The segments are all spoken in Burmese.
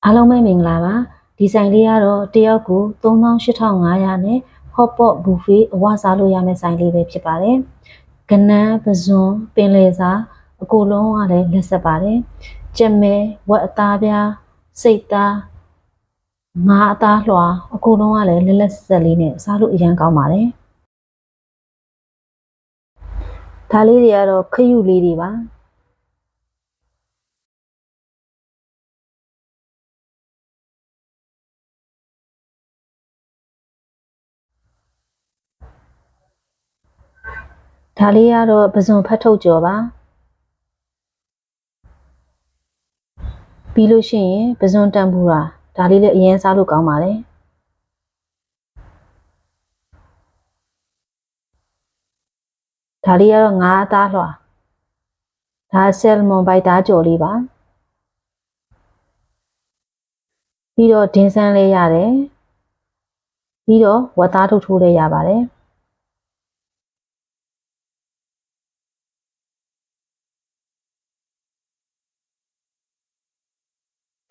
အားလုံးပဲမင်္ဂလာပါဒီဆိုင်လေးကတော့တယောက်ကို38,500နဲ့ hot pot buffet အဝစားလို့ရမယ့်ဆိုင်လေးပဲဖြစ်ပါတယ်ကနန်းပဇွန်ပင်လယ်စာအကုန်လုံးကလည်းလက်ဆက်ပါတယ်ကြက်မဲဝက်အသားပြားစိတ်သားငါးအသားလွှာအကုန်လုံးကလည်းလက်ဆက်လေးနဲ့စားလို့အရန်ကောင်းပါတယ်ဒါလေးတွေကတော့ခရုလေးတွေပါဒါလေးကတော့ပဇွန်ဖတ်ထုတ်ကြော်ပါပြီးလို့ရှိရင်ပဇွန်တန်ပူရာဒါလေးလည်းအရင်စားလို့ကောင်းပါတယ်ဒါလေးကတော့ငါးအသားလွှာဒါဆယ်မွန်ဘိုက်သားကြော်လေးပါပြီးတော့ဒင်းဆန်းလေးရတယ်ပြီးတော့ဝက်သားထုတ်ထိုးလေးရပါတယ်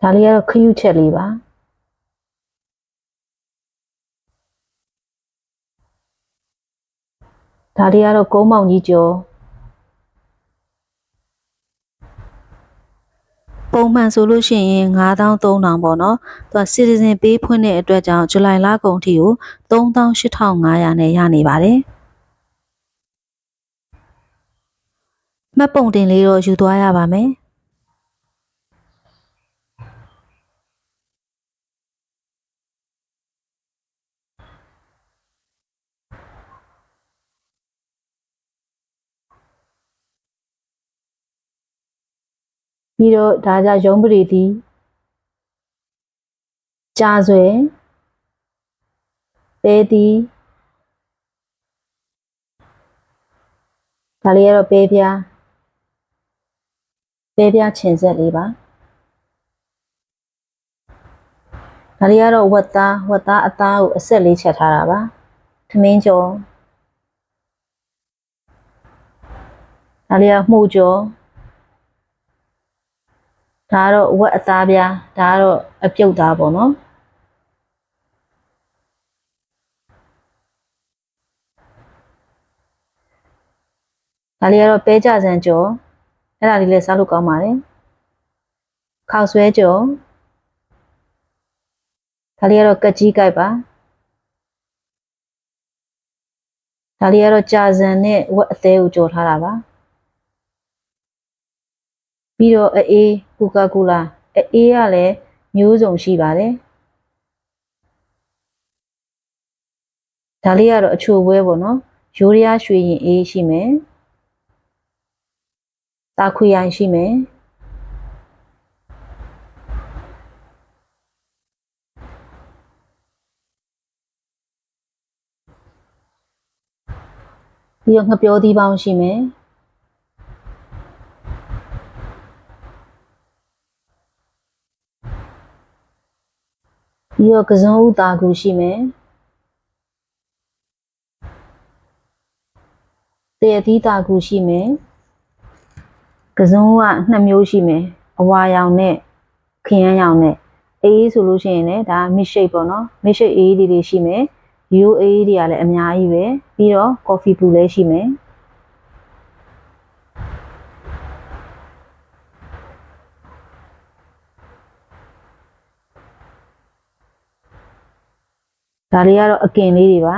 ဒါလေးကတော့ခရုချက်လေးပါဒါလေးကတော့ကုန်းမောင်ကြီးကျော်ပုံမှန်ဆိုလို့ရှိရင်9300ပေါ့နော်သူက citizen pay ဖွင့်တဲ့အတွက်ကြောင့်ဇူလိုင်လကုန်ထိကို38,500နဲ့ရနေပါတယ်မှတ်ပုံတင်လေးတော့ယူသွားရပါမယ်ပြီးတော့ဒါကြရုံးပရိသီကြာဆွဲပဲတီဒါလေးကတော့ပဲပြားချင်ဆက်လေးပါဒါလေးကတော့ဝက်သားအသားကိုအဆက်လေးချက်ထားတာပါထမင်းကျော်ဒါလေးကမှုကျော်ဒါကတော့ဝက်အသားပြားဒါကတော့အပြုတ်သားပေါ့နော်ဒါလေးကတော့ပဲကြဆန်းကျော်အဲ့ဒါလေးလည်းစားလို့ကောင်းပါတယ်ခောက်ဆွဲကျော်ဒါလေးကတော့ကက်ကြီးကိုက်ပါဒါလေးကတော့ကြာဆန်နဲ့ဝက်အသေးကိုကြော်ထားတာပါပြီးတော့အေးကိုကာကိုလာအေးကလည်းမျိုးစုံရှိပါတယ်ဒါလေးကတော့အချိုပွဲပေါ့နော်ရိုးရရွှေရင်အေးရှိမယ်တာခွေရိုင်ရှိမယ်ပြီးတော့ငှက်ပျောသီးပေါင်းရှိမယ်ပြီးတော့ကစွန်းဦးတာကူရှိမယ်တရသီးတာကူရှိမယ်ကစွန်းဦးက2မျိုးရှိမယ်အဝါရောင်နဲ့ခရမ်းရောင်နဲ့အေးဆိုလို့ရှိရင်လည်းဒါမစ်ရှိတ်ပေါ့နော်မစ်ရှိတ်အေးတွေရှိမယ်ရိုးအေးတွေကလည်းအများကြီးပဲပြီးတော့ကော်ဖီပူလည်းရှိမယ်ဒါလေးကတော့အကင်လေးတွေပါ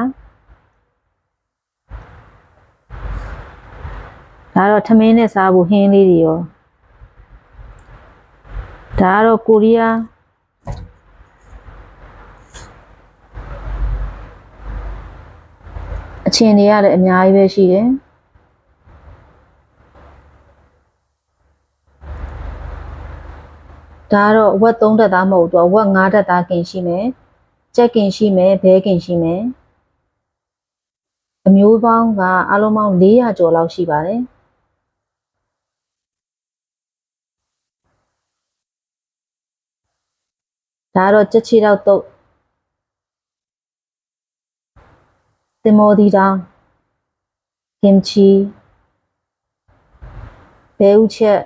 ဒါတော့ထမင်းနဲ့စားဖို့ဟင်းလေးတွေရောဒါကတော့ကိုရီးယားအချင်းတွေကလည်းအများကြီးပဲရှိတယ်ဒါကတော့ဝက်3တက်သားမဟုတ်တော့ဝက်5တက်သားကင်ရှိမယ်ကြက်ကင်ရှိမယ်ဘဲကင်ရှိမယ်အမျိုးပေါင်းကအလုံးပေါင်း400ကျော်လောက်ရှိပါတယ်ဒါကတော့ကြက်ချီတော့တုတ်တင်မောသီတောင်းကင်ချီဘဲဥချက်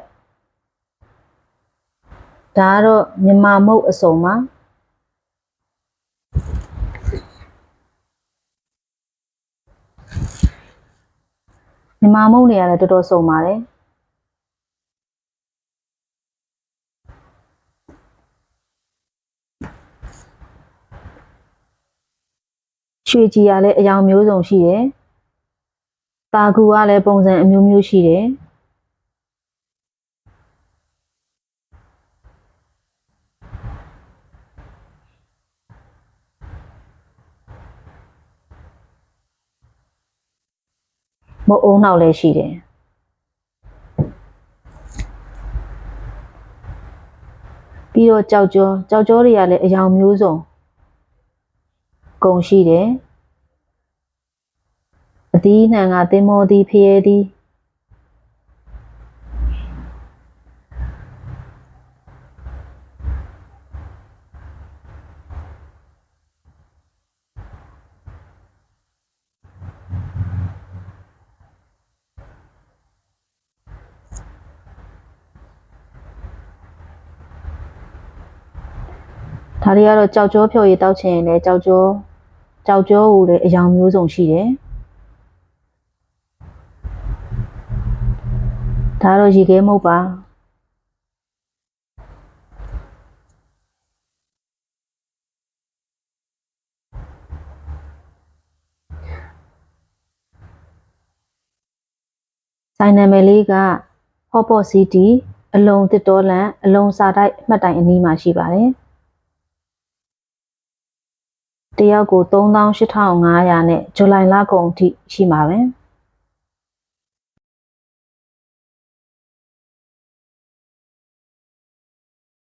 ဒါကတော့မြန်မာမုတ်အစုံပါမြန်မာမုတ်နေရတယ်တော်တော်စုံပါတယ်ရွှေကြီးကလည်းအယောင်မျိုးစုံရှိတယ်တာကူကလည်းပုံစံအမျိုးမျိုးရှိတယ်မုတ်အုံနောက်လည်းရှိတယ်ပြီးတော့ကြောက်ကြောတွေကလည်းအယောင်မျိုးစုံကုန်ရှိတယ်အသီးနှံကသင်္ဘောသီးဖရဲသီးဒါတွေကတော့ကြောက်ကြောဖြော်ရည်တောက်ချင်ရင်လည်းကြောက်ကြောကိုလည်းအယောင်မျိုးစုံရှိတယ်ဒါတော့ရေခဲမုတ်ပါဆိုင်နာမည်လေးက Hot Pot City အလုံတစ်တော်လန်အလုံစာတိုက်မှတ်တိုင်အနီးမှာရှိပါတယ်တယောက်ကို38,500နဲ့ဇူလိုင်လကုန်အထိရှိမှာပဲ